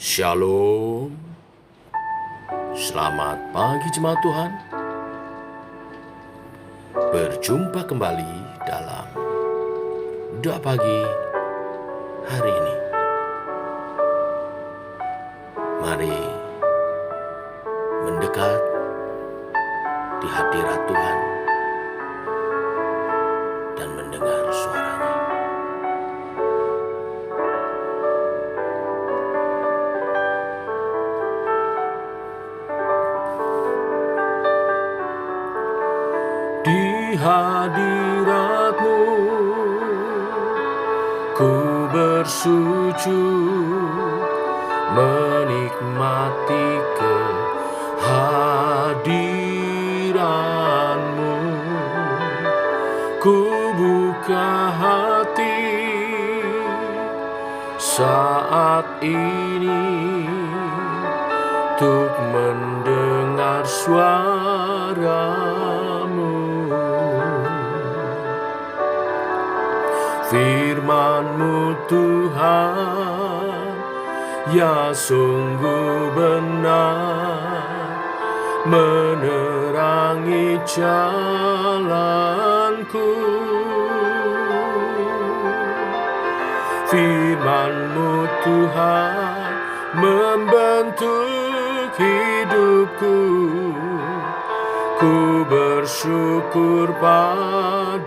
Shalom, selamat pagi jemaat Tuhan. Berjumpa kembali dalam doa pagi hari ini. Mari mendekat di hadirat Tuhan dan mendengar suaranya. Di hadirat-Mu ku bersujud menikmati kehadiran-Mu. Ku buka hati saat ini untuk mendengar suara-Mu. Firman-Mu Tuhan, ya sungguh benar, menerangi jalanku. Firman-Mu Tuhan membentuk hidupku. Ku bersyukur padamu.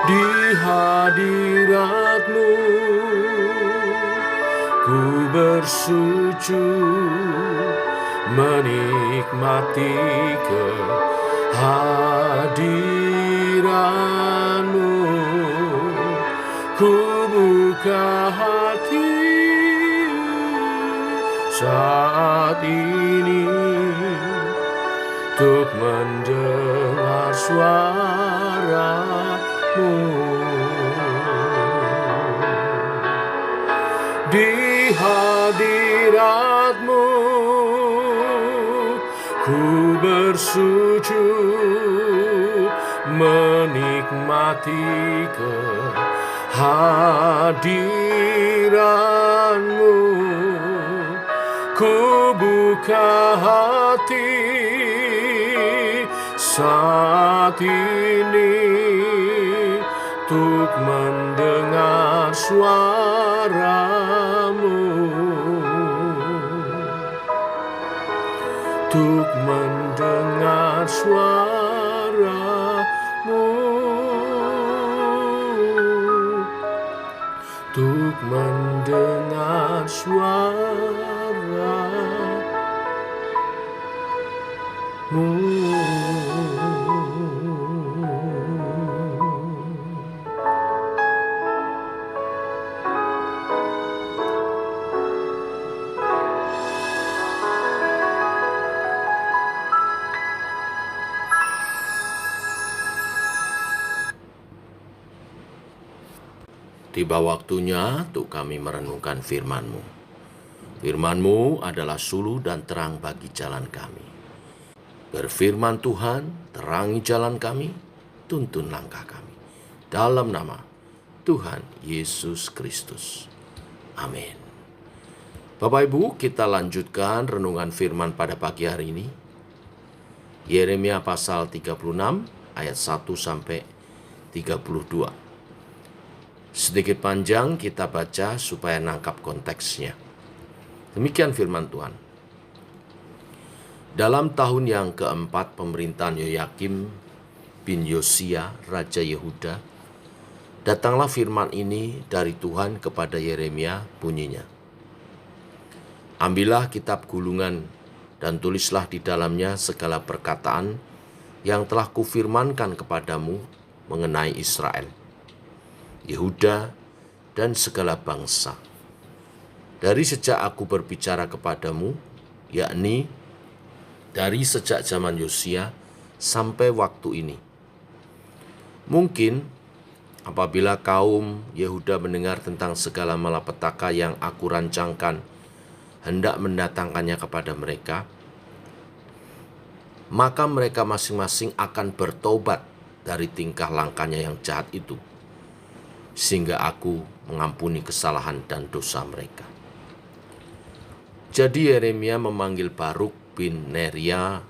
Di hadirat-Mu ku bersujud menikmati kehadiran-Mu. Ku buka hati saat ini untuk mendengar suara-Mu. Di hadirat-Mu ku bersujud menikmati kehadiran-Mu. Ku buka hati saat ini untuk mendengar suara-Mu, untuk mendengar suara-Mu, untuk mendengar suara-Mu. Tiba waktunya untuk kami merenungkan firman-Mu. Firman-Mu adalah suluh dan terang bagi jalan kami. Berfirman Tuhan, terangi jalan kami, tuntun langkah kami. Dalam nama Tuhan Yesus Kristus. Amin. Bapak Ibu, kita lanjutkan renungan firman pada pagi hari ini. Yeremia pasal 36 ayat 1 sampai 32. Sedikit panjang kita baca supaya nangkap konteksnya. Demikian firman Tuhan. Dalam tahun yang keempat pemerintahan Yoyakim bin Yosia, Raja Yehuda, datanglah firman ini dari Tuhan kepada Yeremia, bunyinya. Ambillah kitab gulungan dan tulislah di dalamnya segala perkataan yang telah kufirmankan kepadamu mengenai Israel, Yehuda, dan segala bangsa. Dari sejak aku berbicara kepadamu, yakni dari sejak zaman Yosia sampai waktu ini. Mungkin apabila kaum Yehuda mendengar tentang segala malapetaka yang aku rancangkan hendak mendatangkannya kepada mereka, maka mereka masing-masing akan bertobat dari tingkah langkahnya yang jahat itu. sehingga aku mengampuni kesalahan dan dosa mereka. Jadi Yeremia memanggil Baruk bin Neria,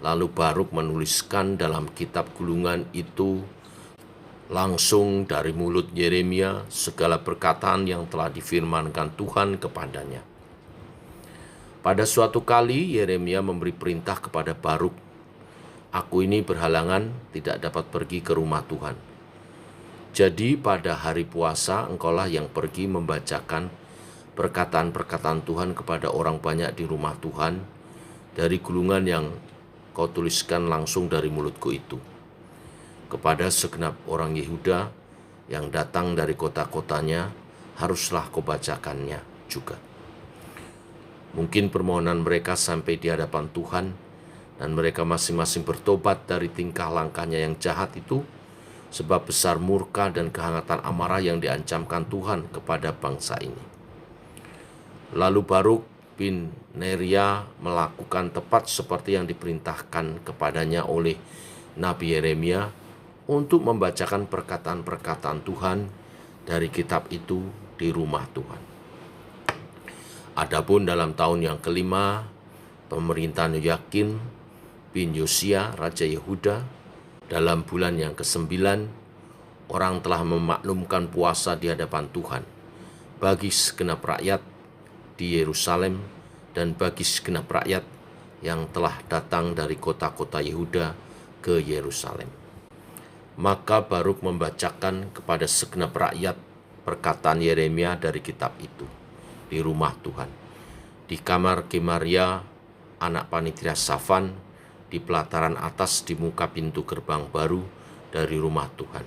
lalu Baruk menuliskan dalam kitab gulungan itu langsung dari mulut Yeremia segala perkataan yang telah difirmankan Tuhan kepadanya. Pada suatu kali Yeremia memberi perintah kepada Baruk, "Aku ini berhalangan tidak dapat pergi ke rumah Tuhan. Jadi pada hari puasa engkaulah yang pergi membacakan perkataan-perkataan Tuhan kepada orang banyak di rumah Tuhan dari gulungan yang kau tuliskan langsung dari mulutku itu. Kepada segenap orang Yehuda yang datang dari kota-kotanya haruslah kau bacakannya juga. Mungkin permohonan mereka sampai di hadapan Tuhan dan mereka masing-masing bertobat dari tingkah langkahnya yang jahat itu, sebab besar murka dan kehangatan amarah yang diancamkan Tuhan kepada bangsa ini." Lalu Baruk bin Neria melakukan tepat seperti yang diperintahkan kepadanya oleh Nabi Yeremia untuk membacakan perkataan-perkataan Tuhan dari kitab itu di rumah Tuhan. Adapun dalam tahun yang kelima pemerintahan Yoyakim bin Yosia Raja Yehuda, dalam bulan yang ke-9 orang telah memaklumkan puasa di hadapan Tuhan bagi segenap rakyat di Yerusalem dan bagi segenap rakyat yang telah datang dari kota-kota Yehuda ke Yerusalem. Maka Baruk membacakan kepada segenap rakyat perkataan Yeremia dari kitab itu di rumah Tuhan, di kamar Gemaria anak panitia Safan, di pelataran atas di muka pintu gerbang baru dari rumah Tuhan.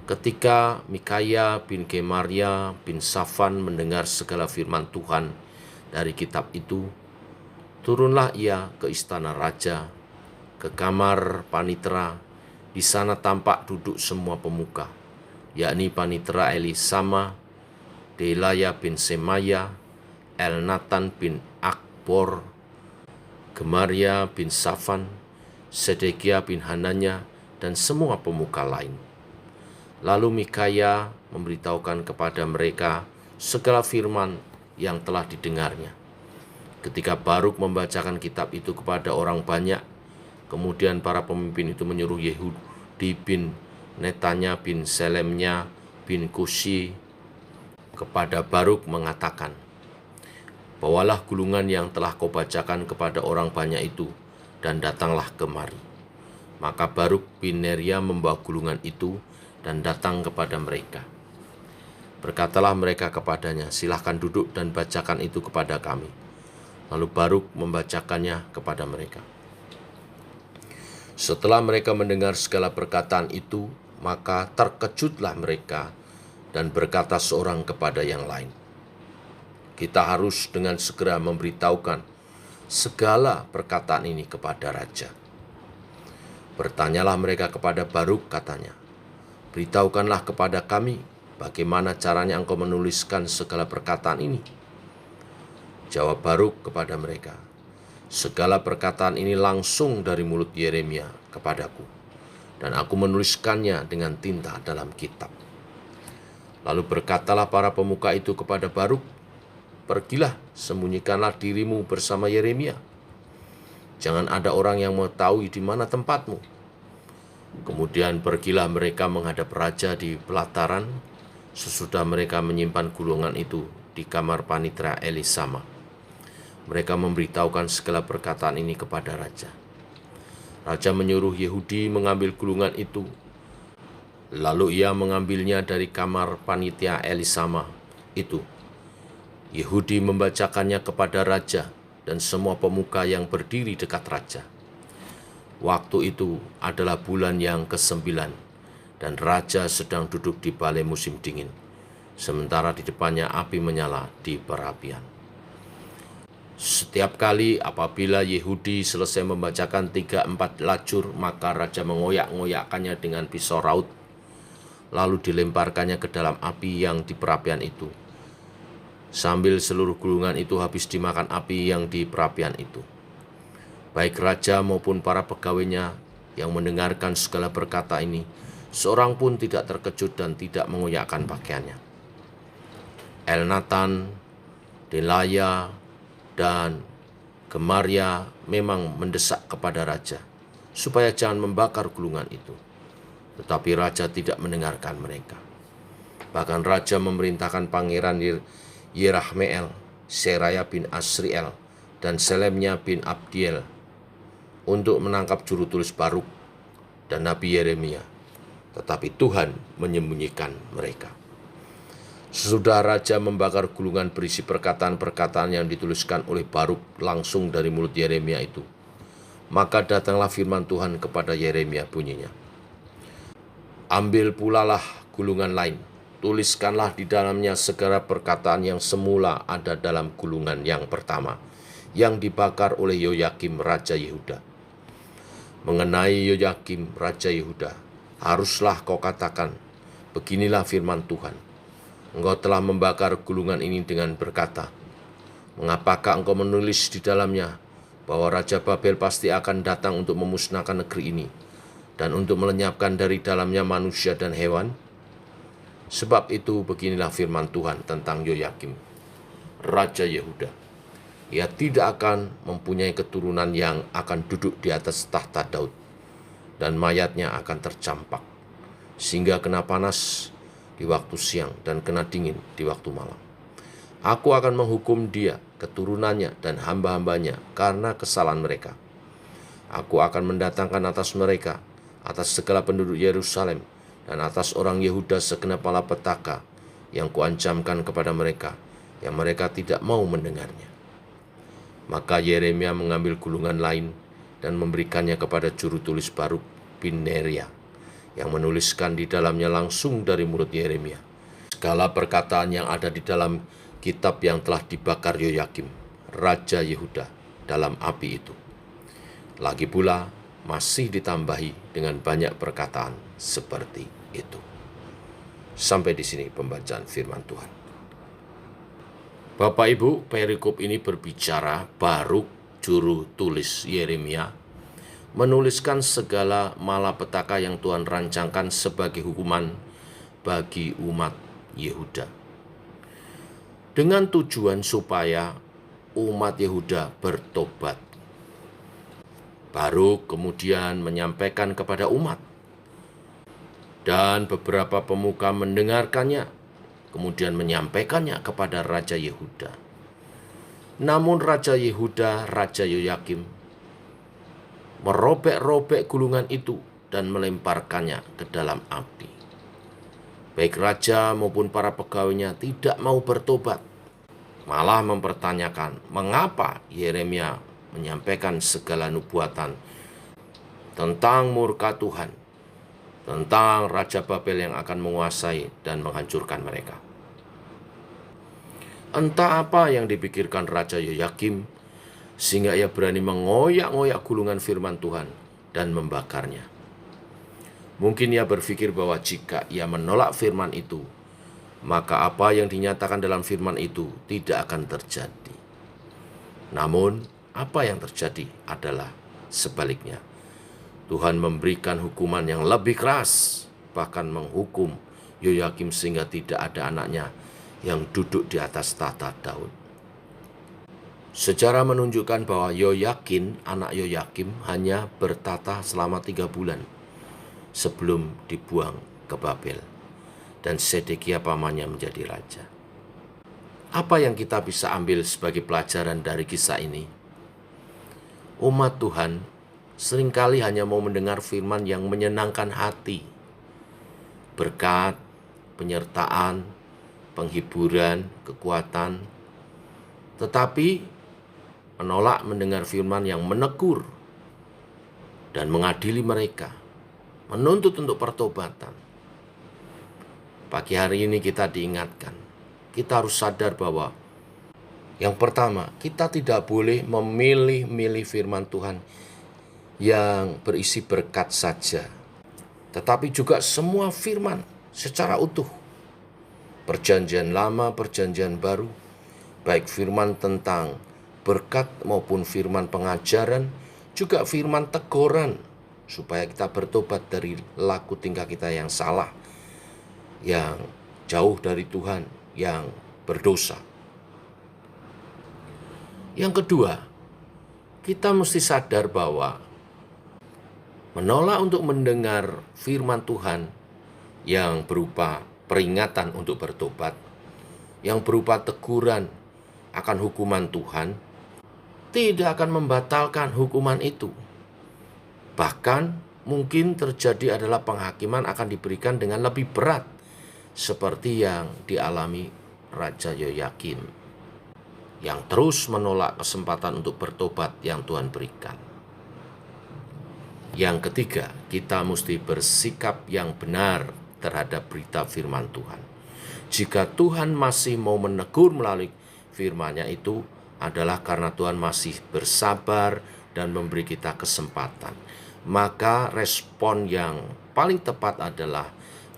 Ketika Mikaya bin Gemaria bin Safan mendengar segala firman Tuhan dari kitab itu, turunlah ia ke istana raja, ke kamar panitera. Di sana tampak duduk semua pemuka, yakni panitera Elisama, Delaya bin Semaya, Elnatan bin Akbor, Gemaria bin Safan, Sedekia bin Hananya, dan semua pemuka lain. Lalu Mikaya memberitahukan kepada mereka segala firman yang telah didengarnya. Ketika Baruk membacakan kitab itu kepada orang banyak, kemudian para pemimpin itu menyuruh Yehudi bin Netanya bin Selemnya bin Kushi kepada Baruk mengatakan, "Bawalah gulungan yang telah kau bacakan kepada orang banyak itu, dan datanglah kemari." Maka Baruk bin Neria membawa gulungan itu dan datang kepada mereka. Berkatalah mereka kepadanya, "Silahkan duduk dan bacakan itu kepada kami." Lalu Baruk membacakannya kepada mereka. Setelah mereka mendengar segala perkataan itu, maka terkejutlah mereka dan berkata seorang kepada yang lain, "Kita harus dengan segera memberitahukan segala perkataan ini kepada raja." Bertanyalah mereka kepada Baruk, katanya, "Beritahukanlah kepada kami bagaimana caranya engkau menuliskan segala perkataan ini." Jawab Baruk kepada mereka, "Segala perkataan ini langsung dari mulut Yeremia kepadaku, dan aku menuliskannya dengan tinta dalam kitab." Lalu berkatalah para pemuka itu kepada Baruk, "Pergilah, sembunyikanlah dirimu bersama Yeremia. Jangan ada orang yang mengetahui di mana tempatmu." Kemudian pergilah mereka menghadap raja di pelataran, sesudah mereka menyimpan gulungan itu di kamar panitera Elisama. Mereka memberitahukan segala perkataan ini kepada raja. Raja menyuruh Yehudi mengambil gulungan itu. Lalu ia mengambilnya dari kamar panitia Elisama itu. Yehudi membacakannya kepada raja dan semua pemuka yang berdiri dekat raja. Waktu itu adalah bulan yang ke-9, dan raja sedang duduk di balai musim dingin, sementara di depannya api menyala di perapian. Setiap kali apabila Yehudi selesai membacakan 3-4 lacur, maka raja mengoyak-ngoyakkannya dengan pisau raut, lalu dilemparkannya ke dalam api yang di perapian itu, sambil seluruh gulungan itu habis dimakan api yang di perapian itu. Baik raja maupun para pegawainya yang mendengarkan segala perkata ini Seorang pun tidak terkejut dan tidak mengoyakkan pakaiannya. Elnatan, Delaya, dan Gemaria memang mendesak kepada raja supaya jangan membakar gulungan itu. Tetapi raja tidak mendengarkan mereka. Bahkan raja memerintahkan pangeran Yerahmeel, Seraya bin Asriel, dan Selemnya bin Abdiel untuk menangkap juru tulis Baruk dan Nabi Yeremia. Tetapi Tuhan menyembunyikan mereka. Sesudah raja membakar gulungan berisi perkataan-perkataan yang dituliskan oleh Baruk langsung dari mulut Yeremia itu, maka datanglah firman Tuhan kepada Yeremia bunyinya, "Ambil pulalah gulungan lain, tuliskanlah di dalamnya segala perkataan yang semula ada dalam gulungan yang pertama, yang dibakar oleh Yoyakim Raja Yehuda. Mengenai Yoyakim Raja Yehuda, haruslah kau katakan, beginilah firman Tuhan. Engkau telah membakar gulungan ini dengan berkata, mengapakah engkau menulis di dalamnya bahwa Raja Babel pasti akan datang untuk memusnahkan negeri ini dan untuk melenyapkan dari dalamnya manusia dan hewan? Sebab itu beginilah firman Tuhan tentang Yoyakim, Raja Yehuda. Ia tidak akan mempunyai keturunan yang akan duduk di atas tahta Daud, dan mayatnya akan tercampak, sehingga kena panas di waktu siang dan kena dingin di waktu malam. Aku akan menghukum dia, keturunannya, dan hamba-hambanya karena kesalahan mereka. Aku akan mendatangkan atas mereka, atas segala penduduk Yerusalem, dan atas orang Yehuda segenap malapetaka yang kuancamkan kepada mereka, yang mereka tidak mau mendengarnya." Maka Yeremia mengambil gulungan lain dan memberikannya kepada juru tulis Baruk bin Neria, yang menuliskan di dalamnya langsung dari mulut Yeremia segala perkataan yang ada di dalam kitab yang telah dibakar Yoyakim, Raja Yehuda, dalam api itu. Lagi pula masih ditambahi dengan banyak perkataan seperti itu. Sampai di sini pembacaan firman Tuhan. Bapak Ibu, perikop ini berbicara Baruk, juru tulis Yeremia, menuliskan segala malapetaka yang Tuhan rancangkan sebagai hukuman bagi umat Yehuda, dengan tujuan supaya umat Yehuda bertobat. Baruk kemudian menyampaikan kepada umat, dan beberapa pemuka mendengarkannya, kemudian menyampaikannya kepada Raja Yehuda. Namun Raja Yehuda, Raja Yoyakim, merobek-robek gulungan itu dan melemparkannya ke dalam api. Baik raja maupun para pegawainya tidak mau bertobat, malah mempertanyakan mengapa Yeremia menyampaikan segala nubuatan tentang murka Tuhan, tentang Raja Babel yang akan menguasai dan menghancurkan mereka. Entah apa yang dipikirkan Raja Yoyakim, sehingga ia berani mengoyak-ngoyak gulungan firman Tuhan dan membakarnya. Mungkin ia berpikir bahwa jika ia menolak firman itu, maka apa yang dinyatakan dalam firman itu tidak akan terjadi. Namun, apa yang terjadi adalah sebaliknya. Tuhan memberikan hukuman yang lebih keras, bahkan menghukum Yoyakim sehingga tidak ada anaknya yang duduk di atas tahta Daud. Sejarah menunjukkan bahwa Yoyakin, anak Yoyakim, hanya bertata selama 3 bulan sebelum dibuang ke Babel, dan Sedekia pamannya menjadi raja. Apa yang kita bisa ambil sebagai pelajaran dari kisah ini? Umat Tuhan seringkali hanya mau mendengar firman yang menyenangkan hati, berkat, penyertaan, penghiburan, kekuatan, tetapi menolak mendengar firman yang menegur dan mengadili mereka, menuntut untuk pertobatan. Pagi hari ini kita diingatkan, kita harus sadar bahwa yang pertama, kita tidak boleh memilih-milih firman Tuhan yang berisi berkat saja, tetapi juga semua firman secara utuh. Perjanjian lama, perjanjian baru, baik firman tentang berkat maupun firman pengajaran, juga firman teguran, supaya kita bertobat dari laku tingkah kita yang salah, yang jauh dari Tuhan, yang berdosa. Yang kedua, kita mesti sadar bahwa menolak untuk mendengar firman Tuhan yang berupa peringatan untuk bertobat, yang berupa teguran akan hukuman Tuhan, tidak akan membatalkan hukuman itu. Bahkan mungkin terjadi adalah penghakiman akan diberikan dengan lebih berat, seperti yang dialami Raja Yoyakim, yang terus menolak kesempatan untuk bertobat yang Tuhan berikan. Yang ketiga, kita mesti bersikap yang benar terhadap berita firman Tuhan. Jika Tuhan masih mau menegur melalui firman-Nya, itu adalah karena Tuhan masih bersabar dan memberi kita kesempatan. Maka respon yang paling tepat adalah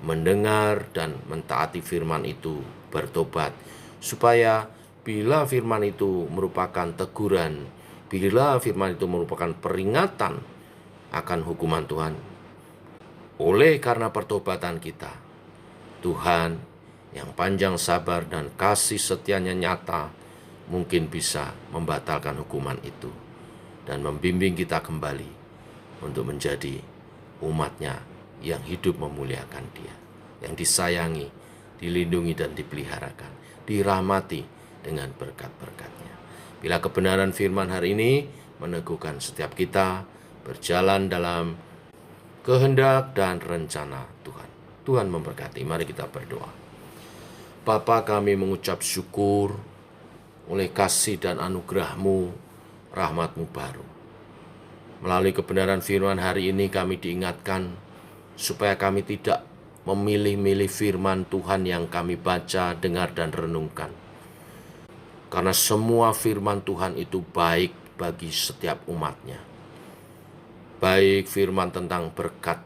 mendengar dan mentaati firman itu, bertobat, supaya bila firman itu merupakan teguran, bila firman itu merupakan peringatan akan hukuman Tuhan, oleh karena pertobatan kita, Tuhan yang panjang sabar dan kasih setianya nyata mungkin bisa membatalkan hukuman itu dan membimbing kita kembali untuk menjadi umat-Nya yang hidup memuliakan Dia, yang disayangi, dilindungi dan dipeliharakan, dirahmati dengan berkat-berkat-Nya. Bila kebenaran firman hari ini meneguhkan setiap kita berjalan dalam kehendak dan rencana Tuhan. Tuhan memberkati. Mari kita berdoa. Bapa, kami mengucap syukur oleh kasih dan anugerah-Mu, rahmat-Mu baru. Melalui kebenaran firman hari ini kami diingatkan supaya kami tidak memilih-milih firman Tuhan yang kami baca, dengar, dan renungkan. Karena semua firman Tuhan itu baik bagi setiap umat-Nya. Baik firman tentang berkat,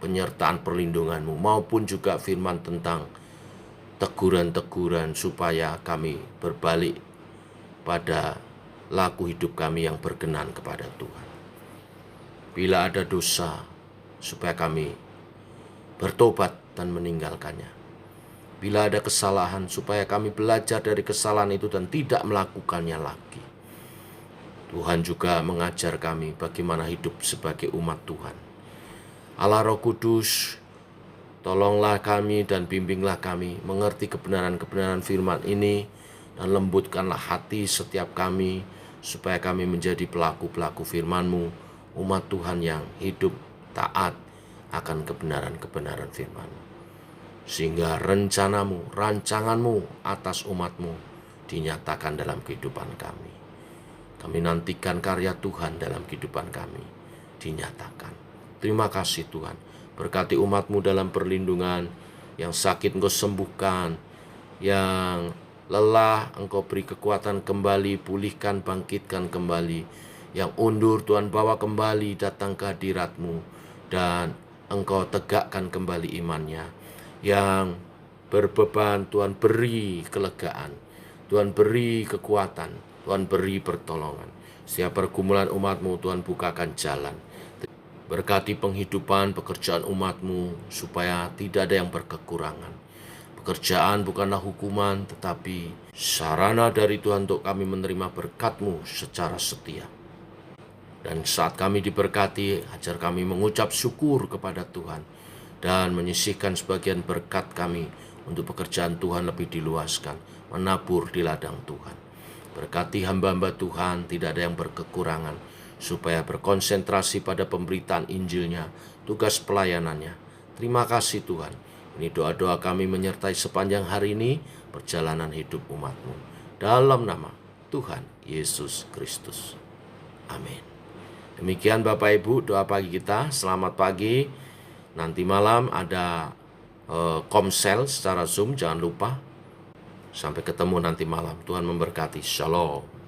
penyertaan perlindungan-Mu, maupun juga firman tentang teguran-teguran supaya kami berbalik pada laku hidup kami yang berkenan kepada Tuhan. Bila ada dosa, supaya kami bertobat dan meninggalkannya. Bila ada kesalahan, supaya kami belajar dari kesalahan itu dan tidak melakukannya lagi. Tuhan juga mengajar kami bagaimana hidup sebagai umat Tuhan. Allah Roh Kudus, tolonglah kami dan bimbinglah kami mengerti kebenaran-kebenaran firman ini, dan lembutkanlah hati setiap kami supaya kami menjadi pelaku-pelaku firman-Mu, umat Tuhan yang hidup taat akan kebenaran-kebenaran firman-Mu. Sehingga rencana-Mu, rancangan-Mu atas umat-Mu dinyatakan dalam kehidupan kami. Kami nantikan karya Tuhan dalam kehidupan kami dinyatakan. Terima kasih Tuhan. Berkati umat-Mu dalam perlindungan, yang sakit Engkau sembuhkan, yang lelah Engkau beri kekuatan kembali, pulihkan, bangkitkan kembali, yang undur Tuhan bawa kembali datang ke hadirat-Mu, dan Engkau tegakkan kembali imannya, yang berbeban Tuhan beri kelegaan, Tuhan beri kekuatan, Tuhan beri pertolongan. Setiap pergumulan umat-Mu Tuhan bukakan jalan. Berkati penghidupan pekerjaan umat-Mu supaya tidak ada yang berkekurangan. Pekerjaan bukanlah hukuman, tetapi sarana dari Tuhan untuk kami menerima berkat-Mu secara setia. Dan saat kami diberkati, ajar kami mengucap syukur kepada Tuhan dan menyisihkan sebagian berkat kami untuk pekerjaan Tuhan lebih diluaskan, menabur di ladang Tuhan. Berkati hamba-hamba Tuhan, tidak ada yang berkekurangan, supaya berkonsentrasi pada pemberitaan Injil-Nya, tugas pelayanannya. Terima kasih Tuhan. Ini doa-doa kami menyertai sepanjang hari ini perjalanan hidup umat-Mu. Dalam nama Tuhan Yesus Kristus. Amin. Demikian Bapak Ibu doa pagi kita. Selamat pagi. Nanti malam ada komsel secara Zoom, jangan lupa. Sampai ketemu nanti malam. Tuhan memberkati. Shalom.